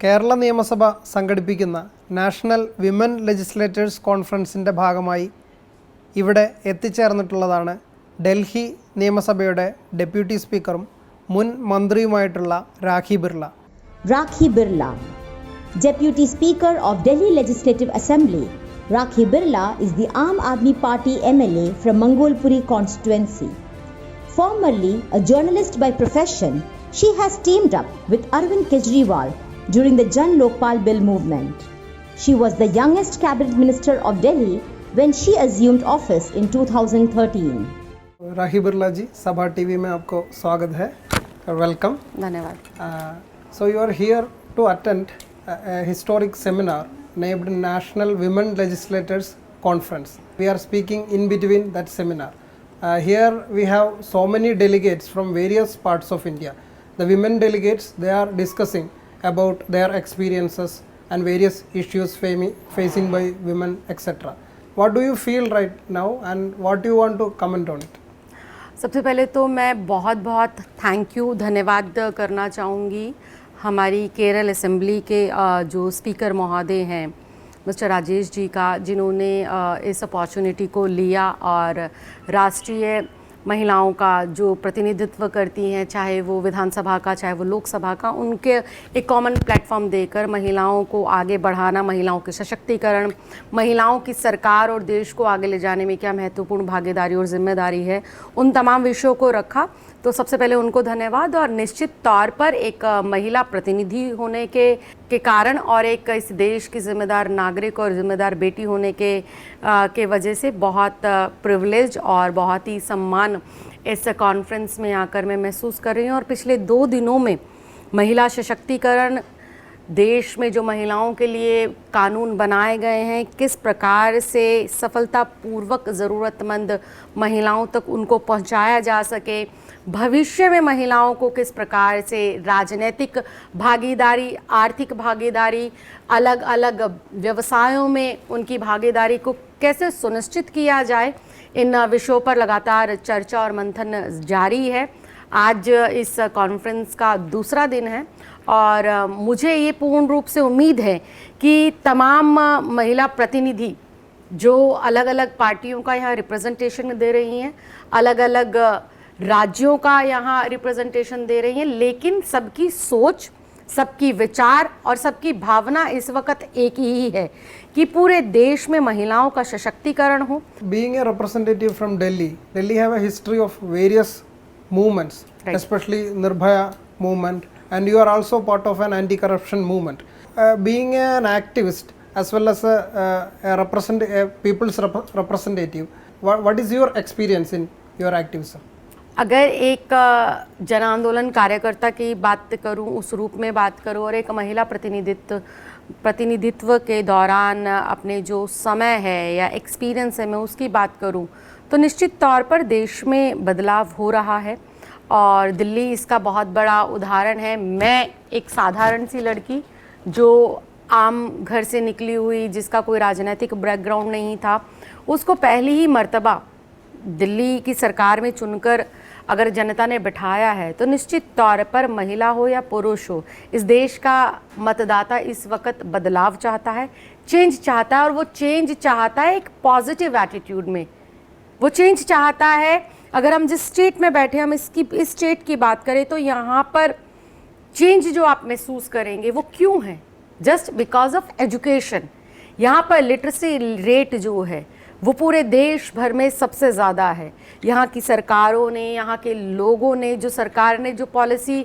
കേരള നിയമസഭ സംഘടിപ്പിക്കുന്ന national women legislators കോൺഫറൻസിൻ്റെ ഭാഗമായി ഇവിടെ എത്തിച്ചേർന്നിട്ടുള്ളതാണ് ഡൽഹി നിയമസഭയുടെ ഡെപ്യൂട്ടി സ്പീക്കറും മുൻ മന്ത്രിയുമായിട്ടുള്ള Rakhi Birla. Rakhi Birla, Deputy Speaker of Delhi Legislative Assembly. Rakhi Birla is the Aam Aadmi Party MLA from Mangolpuri constituency. Formerly a journalist by profession, she has teamed up with Arvind Kejriwal during the Jan Lokpal Bill movement. She was the youngest cabinet minister of Delhi when she assumed office in 2013. राखी बिरला जी, सभा TV में आपको स्वागत है. Welcome. धन्यवाद. So you are here to attend a historic seminar named National Women Legislators Conference. We are speaking in between that seminar. Here we have so many delegates from various parts of India. The women delegates, they are discussing about their experiences and various issues facing by women, etc. What do you feel right now and what do you want to comment on it? सबसे पहले तो मैं बहुत thank you, धन्यवाद करना चाहूँगी हमारी Kerala assembly के जो स्पीकर महोदय हैं मिस्टर राजेश जी का, जिन्होंने इस अपॉर्चुनिटी को लिया और राष्ट्रीय महिलाओं का जो प्रतिनिधित्व करती हैं, चाहे वो विधानसभा का चाहे वो लोकसभा का, उनके एक कॉमन प्लेटफॉर्म देकर महिलाओं को आगे बढ़ाना, महिलाओं के सशक्तिकरण, महिलाओं की सरकार और देश को आगे ले जाने में क्या महत्वपूर्ण भागीदारी और जिम्मेदारी है, उन तमाम विषयों को रखा. तो सबसे पहले उनको धन्यवाद. और निश्चित तौर पर एक महिला प्रतिनिधि होने के कारण और एक इस देश की जिम्मेदार नागरिक और जिम्मेदार बेटी होने के वजह से बहुत प्रिविलेज और बहुत ही सम्मान इस कॉन्फ्रेंस में आकर मैं महसूस कर रही हूँ. और पिछले 2 दिनों में महिला सशक्तिकरण, देश में जो महिलाओं के लिए कानून बनाए गए हैं, किस प्रकार से सफलतापूर्वक ज़रूरतमंद महिलाओं तक उनको पहुंचाया जा सके, भविष्य में महिलाओं को किस प्रकार से राजनीतिक भागीदारी, आर्थिक भागीदारी, अलग अलग व्यवसायों में उनकी भागीदारी को कैसे सुनिश्चित किया जाए, इन विषयों पर लगातार चर्चा और मंथन जारी है. आज इस कॉन्फ्रेंस का दूसरा दिन है और मुझे ये पूर्ण रूप से उम्मीद है कि तमाम महिला प्रतिनिधि जो अलग अलग पार्टियों का यहाँ रिप्रेजेंटेशन दे रही हैं, अलग अलग राज्यों का यहाँ रिप्रेजेंटेशन दे रही हैं, लेकिन सबकी सोच, सबकी विचार और सबकी भावना इस वक्त एक ही है कि पूरे देश में महिलाओं का सशक्तिकरण हो. Being a representative from Delhi have a history of various movements, right. Especially Nirbhaya movement, and you are also part of an anti-corruption movement. Being an activist as well as a people's representative, what is your experience in your activism? अगर एक जन आंदोलन कार्यकर्ता की बात करूं, उस रूप में बात करूं, और एक महिला प्रतिनिधित्व के दौरान अपने जो समय है या एक्सपीरियंस है मैं उसकी बात करूं, तो निश्चित तौर पर देश में बदलाव हो रहा है और दिल्ली इसका बहुत बड़ा उदाहरण है. मैं एक साधारण सी लड़की जो आम घर से निकली हुई, जिसका कोई राजनीतिक बैकग्राउंड नहीं था, उसको पहली ही मर्तबा दिल्ली की सरकार में चुनकर अगर जनता ने बिठाया है, तो निश्चित तौर पर महिला हो या पुरुष हो, इस देश का मतदाता इस वक्त बदलाव चाहता है, चेंज चाहता है. और वो चेंज चाहता है एक पॉजिटिव एटीट्यूड में. वो चेंज चाहता है, अगर हम जिस स्टेट में बैठे, हम इस स्टेट की बात करें, तो यहाँ पर चेंज जो आप महसूस करेंगे वो क्यों है? Just because of education. यहाँ पर लिटरेसी रेट जो है वो पूरे देश भर में सबसे ज़्यादा है. यहाँ की सरकारों ने, यहाँ के लोगों ने, जो सरकार ने जो पॉलिसी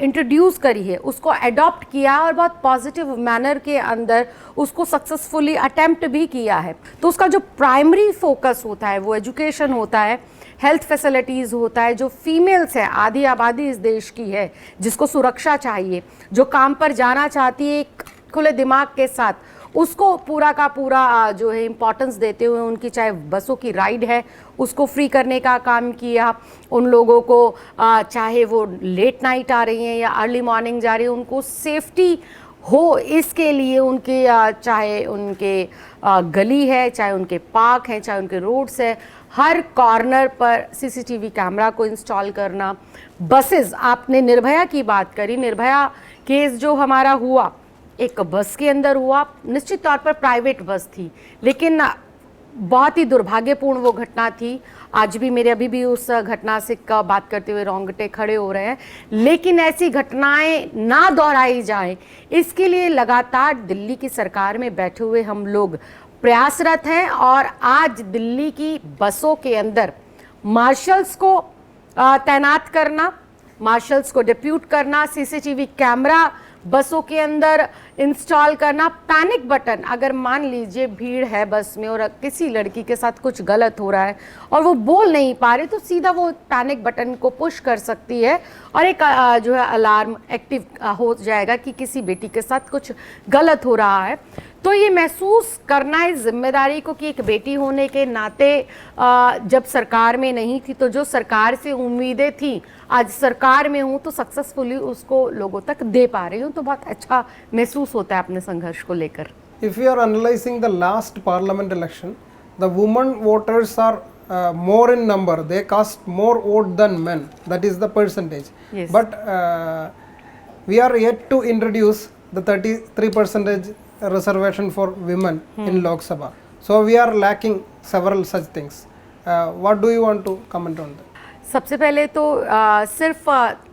इंट्रोड्यूस करी है उसको अडॉप्ट किया और बहुत पॉजिटिव मैनर के अंदर उसको सक्सेसफुली अटेम्प्ट भी किया है. तो उसका जो प्राइमरी फोकस होता है वो एजुकेशन होता है, हेल्थ फैसिलिटीज़ होता है. जो फीमेल्स है, आधी आबादी इस देश की है जिसको सुरक्षा चाहिए, जो काम पर जाना चाहती है एक खुले दिमाग के साथ, उसको पूरा का पूरा जो है इम्पोर्टेंस देते हुए उनकी चाहे बसों की राइड है उसको फ्री करने का काम किया. उन लोगों को चाहे वो लेट नाइट आ रही हैं या अर्ली मॉर्निंग जा रही है, उनको सेफ्टी हो इसके लिए उनके चाहे उनके गली है, चाहे उनके पार्क हैं, चाहे उनके रोड्स है, हर कॉर्नर पर सीसीटीवी कैमरा को इंस्टॉल करना. बसेस, आपने निर्भया की बात करी, निर्भया केस जो हमारा हुआ एक बस के अंदर हुआ, निश्चित तौर पर प्राइवेट बस थी, लेकिन बहुत ही दुर्भाग्यपूर्ण वो घटना थी। आज भी मेरे अभी भी उस घटना से का बात करते हुए रोंगटे खड़े हो रहे हैं। लेकिन ऐसी घटनाएं ना दोहराई जाएं, इसके लिए लगातार दिल्ली की सरकार में बैठे हुए हम लोग प्रयासरत हैं। और आज दिल्ली की बसों के अंदर मार्शल्स को तैनात करना, मार्शल्स को डिप्यूट करना, सीसीटीवी कैमरा बसों के अंदर इंस्टॉल करना, पैनिक बटन, अगर मान लीजिए भीड़ है बस में और किसी लड़की के साथ कुछ गलत हो रहा है और वो बोल नहीं पा रही, तो सीधा वो पैनिक बटन को पुश कर सकती है और एक जो है अलार्म एक्टिव हो जाएगा कि किसी बेटी के साथ कुछ गलत हो रहा है। तो ये महसूस करना है जिम्मेदारी को कि एक बेटी होने के नाते जब सरकार में नहीं थी तो जो सरकार से उम्मीदें थी, आज सरकार में हूँ तो सक्सेसफुली उसको लोगों तक दे पा रही हूँ, तो बहुत अच्छा महसूस होता है अपने संघर्ष को लेकर। If you are analyzing the last parliament election, the women voters are more in number. They cast more vote than men. That is the percentage. Yes. But we are yet to introduce the 33% reservation for women in Lok Sabha. So we are lacking several such things. What do you want to comment on that? सबसे पहले तो सिर्फ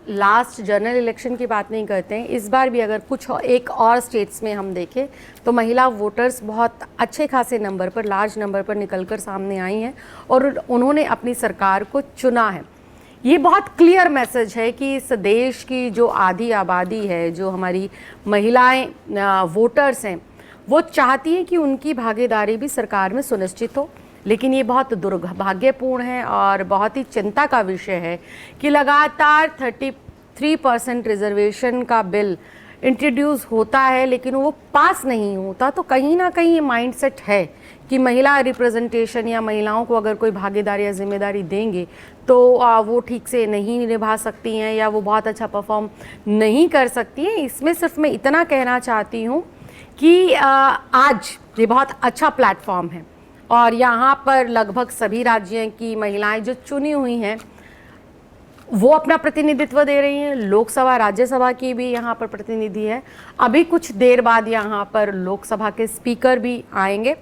last general election की बात नहीं करते हैं, इस बार भी अगर कुछ एक और स्टेट्स में हम देखें तो महिला वोटर्स बहुत अच्छे खासे नंबर पर, लार्ज नंबर पर निकलकर सामने आई हैं और उन्होंने अपनी सरकार को चुना है। ये बहुत क्लियर मैसेज है कि इस देश की जो आधी आबादी है, जो हमारी महिलाएं वोटर्स हैं, वो चाहती हैं कि उनकी भागीदारी भी सरकार में सुनिश्चित हो। लेकिन ये बहुत दुर्भाग्यपूर्ण है और बहुत ही चिंता का विषय है कि लगातार 33% रिजर्वेशन का बिल इंट्रोड्यूस होता है लेकिन वो पास नहीं होता। तो कहीं ना कहीं ये माइंडसेट है कि महिला रिप्रेजेंटेशन या महिलाओं को अगर कोई भागीदारी या जिम्मेदारी देंगे तो वो ठीक से नहीं निभा सकती हैं या वो बहुत अच्छा परफॉर्म नहीं कर सकती हैं। इसमें सिर्फ मैं इतना कहना चाहती हूँ कि आज ये बहुत अच्छा प्लेटफॉर्म है और यहाँ पर लगभग सभी राज्यों की महिलाएं जो चुनी हुई हैं वो अपना प्रतिनिधित्व दे रही हैं। लोकसभा राज्यसभा की भी यहाँ पर प्रतिनिधि है। अभी कुछ देर बाद यहाँ पर लोकसभा के स्पीकर भी आएंगे।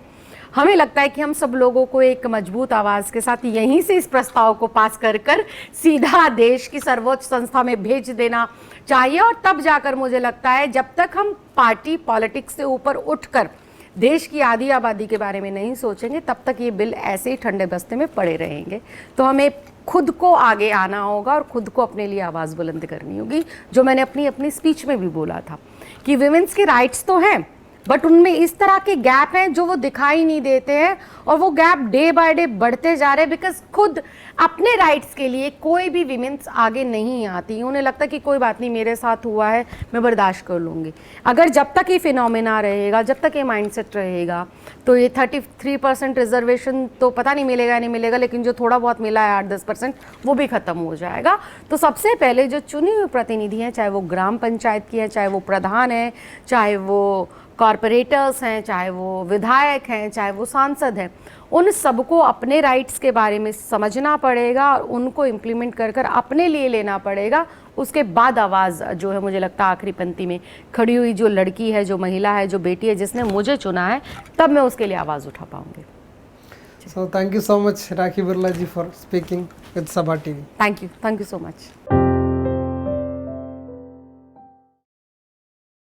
हमें लगता है कि हम सब लोगों को एक मजबूत आवाज़ के साथ यहीं से इस प्रस्ताव को पास कर सीधा देश की सर्वोच्च संस्था में भेज देना चाहिए। और तब जाकर मुझे लगता है जब तक हम पार्टी पॉलिटिक्स से ऊपर उठकर देश की आधी आबादी के बारे में नहीं सोचेंगे तब तक ये बिल ऐसे ही ठंडे बस्ते में पड़े रहेंगे। तो हमें खुद को आगे आना होगा और खुद को अपने लिए आवाज़ बुलंद करनी होगी। जो मैंने अपनी स्पीच में भी बोला था कि विमेंस के राइट्स तो हैं बट उनमें इस तरह के गैप हैं जो वो दिखाई नहीं देते हैं और वो गैप डे बाय डे बढ़ते जा रहे हैं बिकॉज खुद अपने राइट्स के लिए कोई भी विमेंस आगे नहीं आती। उन्हें लगता है कि कोई बात नहीं, मेरे साथ हुआ है, मैं बर्दाश्त कर लूँगी। अगर जब तक ये फिनोमेना रहेगा, जब तक ये माइंडसेट रहेगा तो ये 33% रिजर्वेशन तो पता नहीं मिलेगा नहीं मिलेगा, लेकिन जो थोड़ा बहुत मिला है 8-10% वो भी ख़त्म हो जाएगा। तो सबसे पहले जो चुनी हुई प्रतिनिधि हैं, चाहे वो ग्राम पंचायत की है, चाहे वो प्रधान है, चाहे वो कॉरपोरेटर्स हैं, चाहे वो विधायक हैं, चाहे वो सांसद हैं, उन सबको अपने राइट्स के बारे में समझना पड़ेगा और उनको इम्प्लीमेंट कर अपने लिए लेना पड़ेगा। उसके बाद आवाज़ जो है मुझे लगता है आखिरी पंक्ति में खड़ी हुई जो लड़की है, जो महिला है, जो बेटी है, जिसने मुझे चुना है, तब मैं उसके लिए आवाज़ उठा पाऊँगी। So thank you so much Rakhi Birla ji for speaking with Sabha TV. Thank you so much.